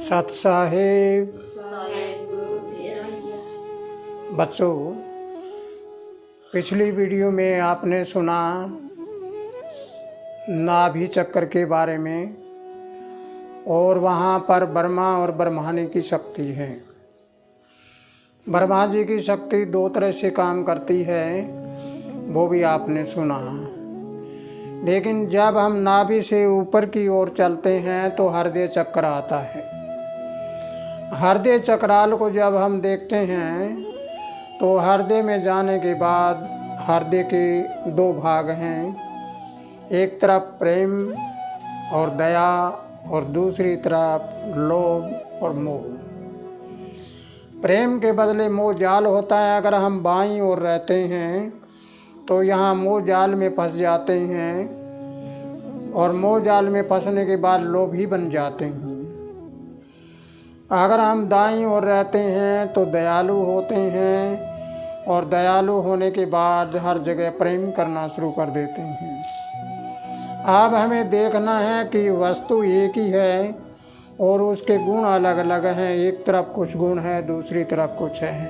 सत साहेब। बच्चों, पिछली वीडियो में आपने सुना नाभि चक्र के बारे में और वहाँ पर ब्रह्मा और ब्रह्मांड की शक्ति है। ब्रह्मा जी की शक्ति दो तरह से काम करती है, वो भी आपने सुना। लेकिन जब हम नाभि से ऊपर की ओर चलते हैं तो हृदय चक्र आता है। हृदय चक्राल को जब हम देखते हैं तो हृदय में जाने के बाद हृदय के दो भाग हैं, एक तरफ प्रेम और दया और दूसरी तरफ लोभ और मोह। प्रेम के बदले मोह जाल होता है। अगर हम बाईं ओर रहते हैं तो यहाँ मोह जाल में फंस जाते हैं और मोह जाल में फंसने के बाद लोभी बन जाते हैं। अगर हम दाईं ओर रहते हैं तो दयालु होते हैं और दयालु होने के बाद हर जगह प्रेम करना शुरू कर देते हैं। अब हमें देखना है कि वस्तु एक ही है और उसके गुण अलग अलग हैं। एक तरफ कुछ गुण है, दूसरी तरफ कुछ है,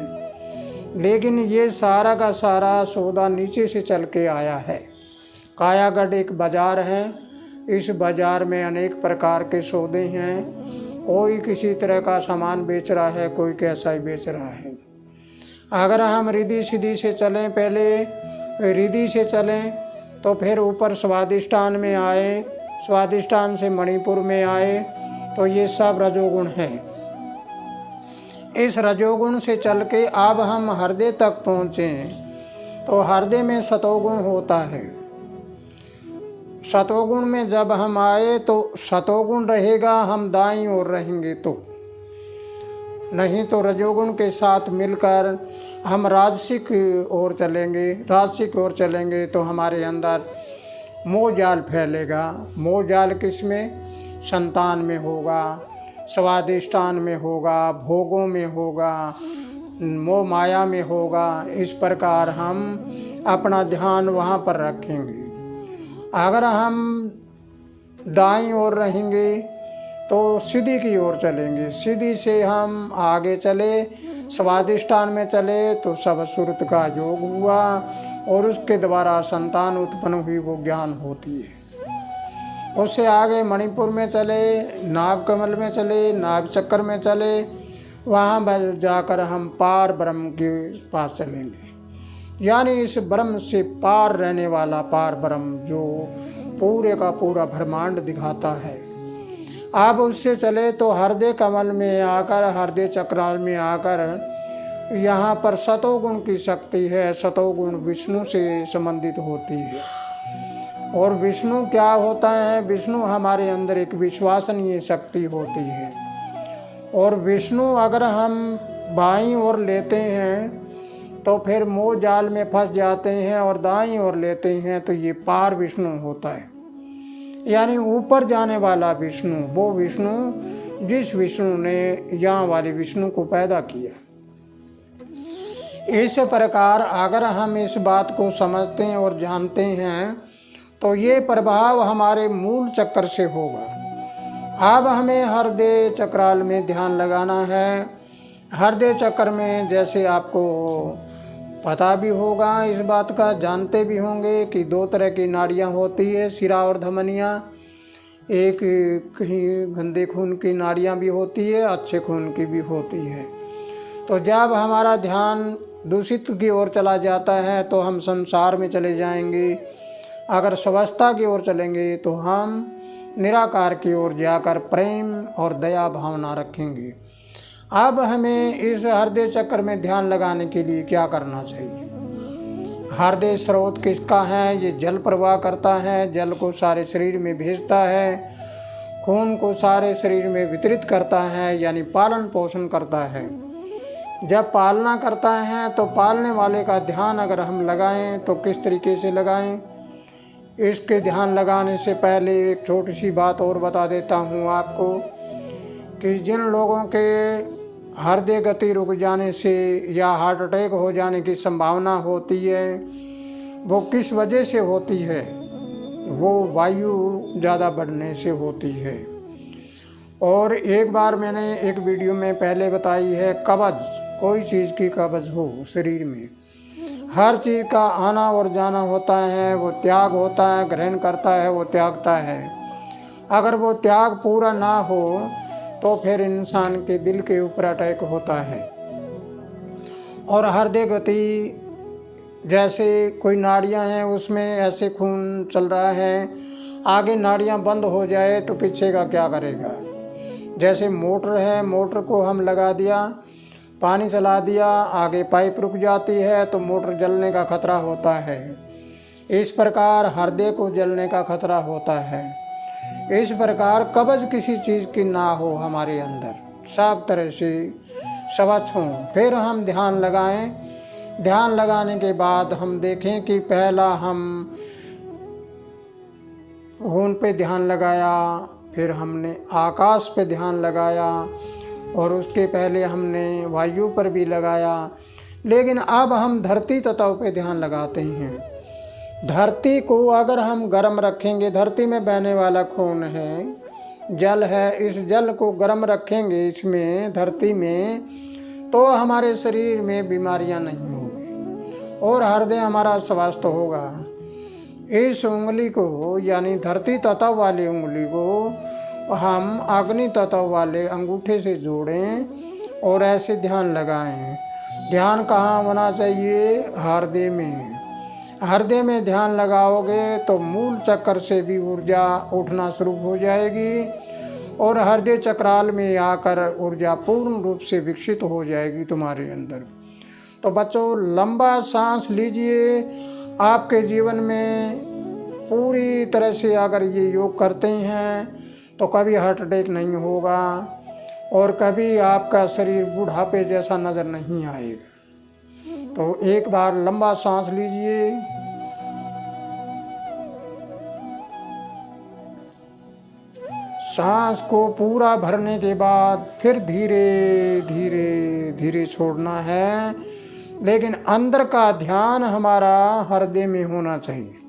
लेकिन ये सारा का सारा सौदा नीचे से चल के आया है। कायागढ़ एक बाज़ार है। इस बाज़ार में अनेक प्रकार के सौदे हैं। कोई किसी तरह का सामान बेच रहा है, कोई कैसा ही बेच रहा है। अगर हम रिद्धि सिद्धि से चलें, पहले रिद्धि से चलें तो फिर ऊपर स्वादिष्टान में आए, स्वादिष्टान से मणिपुर में आए, तो ये सब रजोगुण है। इस रजोगुण से चल के अब हम हृदय तक पहुँचे तो हृदय में सतोगुण होता है। सतोगुण में जब हम आए तो सतोगुण रहेगा, हम दाईं ओर रहेंगे तो, नहीं तो रजोगुण के साथ मिलकर हम राजसिक ओर चलेंगे। राजसिक ओर चलेंगे तो हमारे अंदर मोह जाल फैलेगा। मोह जाल किस में? संतान में होगा, स्वादिष्टान में होगा, भोगों में होगा, मोह माया में होगा। इस प्रकार हम अपना ध्यान वहाँ पर रखेंगे। अगर हम दाईं ओर रहेंगे तो सीधी की ओर चलेंगे। सीधी से हम आगे चले, स्वादिष्टान में चले तो सब सुरत का योग हुआ और उसके द्वारा संतान उत्पन्न हुई, वो ज्ञान होती है। उससे आगे मणिपुर में चले, नाभ कमल में चले, नाभ चक्र में चले, वहाँ जाकर हम पार ब्रह्म के पास चलेंगे। यानी इस ब्रह्म से पार रहने वाला पार ब्रह्म जो पूरे का पूरा ब्रह्मांड दिखाता है। आप उससे चले तो हृदय कमल में आकर, हृदय चक्राल में आकर यहाँ पर सतोगुण की शक्ति है। सतोगुण विष्णु से संबंधित होती है। और विष्णु क्या होता है? विष्णु हमारे अंदर एक विश्वसनीय शक्ति होती है। और विष्णु अगर हम बाईं ओर लेते हैं तो फिर मोह जाल में फंस जाते हैं, और दाईं ओर लेते हैं तो ये पार विष्णु होता है। यानी ऊपर जाने वाला विष्णु, वो विष्णु जिस विष्णु ने यहाँ वाले विष्णु को पैदा किया। इस प्रकार अगर हम इस बात को समझते हैं और जानते हैं तो ये प्रभाव हमारे मूल चक्र से होगा। अब हमें हृदय चक्राल में ध्यान लगाना है। हृदय चक्र में जैसे आपको पता भी होगा, इस बात का जानते भी होंगे कि दो तरह की नाड़ियाँ होती है, शिरा और धमनियाँ। एक कहीं गंदे खून की नाड़ियाँ भी होती है, अच्छे खून की भी होती है। तो जब हमारा ध्यान दूषित की ओर चला जाता है तो हम संसार में चले जाएंगे। अगर स्वस्थता की ओर चलेंगे तो हम निराकार की ओर जाकर प्रेम और दया भावना रखेंगे। अब हमें इस हृदय चक्र में ध्यान लगाने के लिए क्या करना चाहिए? हृदय स्रोत किसका है? ये जल प्रवाह करता है, जल को सारे शरीर में भेजता है, खून को सारे शरीर में वितरित करता है, यानी पालन पोषण करता है। जब पालना करता है तो पालने वाले का ध्यान अगर हम लगाएं तो किस तरीके से लगाएं? इसके ध्यान लगाने से पहले एक छोटी सी बात और बता देता हूँ आपको कि जिन लोगों के हृदय गति रुक जाने से या हार्ट अटैक हो जाने की संभावना होती है, वो किस वजह से होती है? वो वायु ज़्यादा बढ़ने से होती है। और एक बार मैंने एक वीडियो में पहले बताई है, कब्ज़, कोई चीज़ की कब्ज़ हो शरीर में, हर चीज़ का आना और जाना होता है, वो त्याग होता है, ग्रहण करता है, वो त्यागता है। अगर वो त्याग पूरा ना हो तो फिर इंसान के दिल के ऊपर अटैक होता है। और हृदय गति, जैसे कोई नाड़ियाँ हैं उसमें ऐसे खून चल रहा है, आगे नाड़ियाँ बंद हो जाए तो पीछे का क्या करेगा। जैसे मोटर है, मोटर को हम लगा दिया, पानी चला दिया, आगे पाइप रुक जाती है तो मोटर जलने का खतरा होता है। इस प्रकार हृदय को जलने का खतरा होता है। इस प्रकार कब्ज़ किसी चीज़ की ना हो हमारे अंदर, सब तरह से स्वच्छ हों। फिर हम ध्यान लगाएं। ध्यान लगाने के बाद हम देखें कि पहला हम खून पे ध्यान लगाया, फिर हमने आकाश पे ध्यान लगाया, और उसके पहले हमने वायु पर भी लगाया। लेकिन अब हम धरती तत्व पे ध्यान लगाते हैं। धरती को अगर हम गर्म रखेंगे, धरती में बहने वाला खून है, जल है, इस जल को गर्म रखेंगे इसमें धरती में, तो हमारे शरीर में बीमारियां नहीं होगी और हृदय हमारा स्वस्थ होगा। इस उंगली को, यानी धरती तत्व वाली उंगली को हम अग्नि तत्व वाले अंगूठे से जोड़ें और ऐसे ध्यान लगाएं। ध्यान कहाँ होना चाहिए? हृदय में। हृदय में ध्यान लगाओगे तो मूल चक्र से भी ऊर्जा उठना शुरू हो जाएगी और हृदय चक्राल में आकर ऊर्जा पूर्ण रूप से विकसित हो जाएगी तुम्हारे अंदर। तो बच्चों, लंबा सांस लीजिए। आपके जीवन में पूरी तरह से अगर ये योग करते हैं तो कभी हार्ट अटैक नहीं होगा और कभी आपका शरीर बूढ़ापे जैसा नज़र नहीं आएगा। तो एक बार लंबा सांस लीजिए। सांस को पूरा भरने के बाद फिर धीरे धीरे धीरे छोड़ना है, लेकिन अंदर का ध्यान हमारा हृदय में होना चाहिए।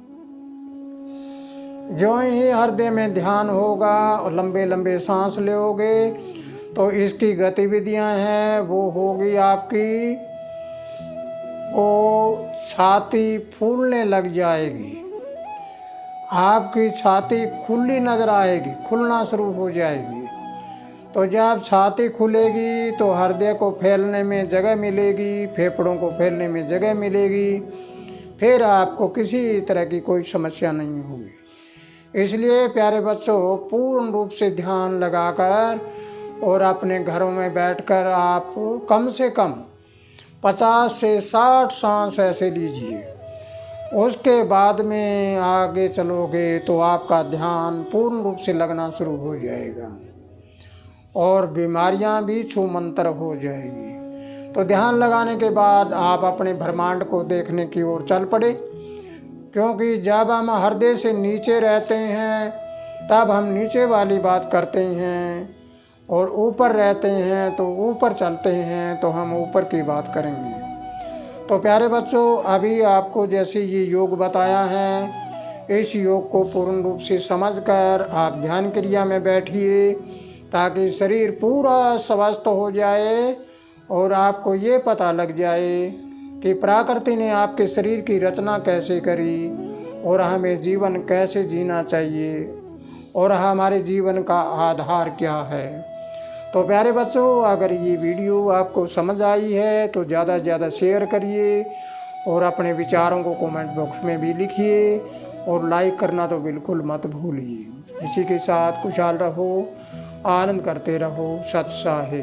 जो ही हृदय में ध्यान होगा और लंबे लंबे सांस लोगे तो इसकी गतिविधियां हैं वो होगी आपकी, वो छाती फूलने लग जाएगी, आपकी छाती खुली नज़र आएगी, खुलना शुरू हो जाएगी। तो जब छाती खुलेगी तो हृदय को फैलने में जगह मिलेगी, फेफड़ों को फैलने में जगह मिलेगी, फिर आपको किसी तरह की कोई समस्या नहीं होगी। इसलिए प्यारे बच्चों, पूर्ण रूप से ध्यान लगाकर और अपने घरों में बैठकर आप कम से कम 50 से 60 सांस ऐसे लीजिए। उसके बाद में आगे चलोगे तो आपका ध्यान पूर्ण रूप से लगना शुरू हो जाएगा और बीमारियां भी छूमंतर हो जाएगी। तो ध्यान लगाने के बाद आप अपने ब्रह्मांड को देखने की ओर चल पड़े, क्योंकि जब हम हृदय से नीचे रहते हैं तब हम नीचे वाली बात करते हैं और ऊपर रहते हैं तो ऊपर चलते हैं तो हम ऊपर की बात करेंगे। तो प्यारे बच्चों, अभी आपको जैसे ये योग बताया है, इस योग को पूर्ण रूप से समझकर आप ध्यान क्रिया में बैठिए ताकि शरीर पूरा स्वस्थ हो जाए और आपको ये पता लग जाए कि प्रकृति ने आपके शरीर की रचना कैसे करी और हमें जीवन कैसे जीना चाहिए और हमारे जीवन का आधार क्या है। तो प्यारे बच्चों, अगर ये वीडियो आपको समझ आई है तो ज़्यादा से ज़्यादा शेयर करिए और अपने विचारों को कमेंट बॉक्स में भी लिखिए और लाइक करना तो बिल्कुल मत भूलिए। इसी के साथ खुशहाल रहो, आनंद करते रहो। सत साहे।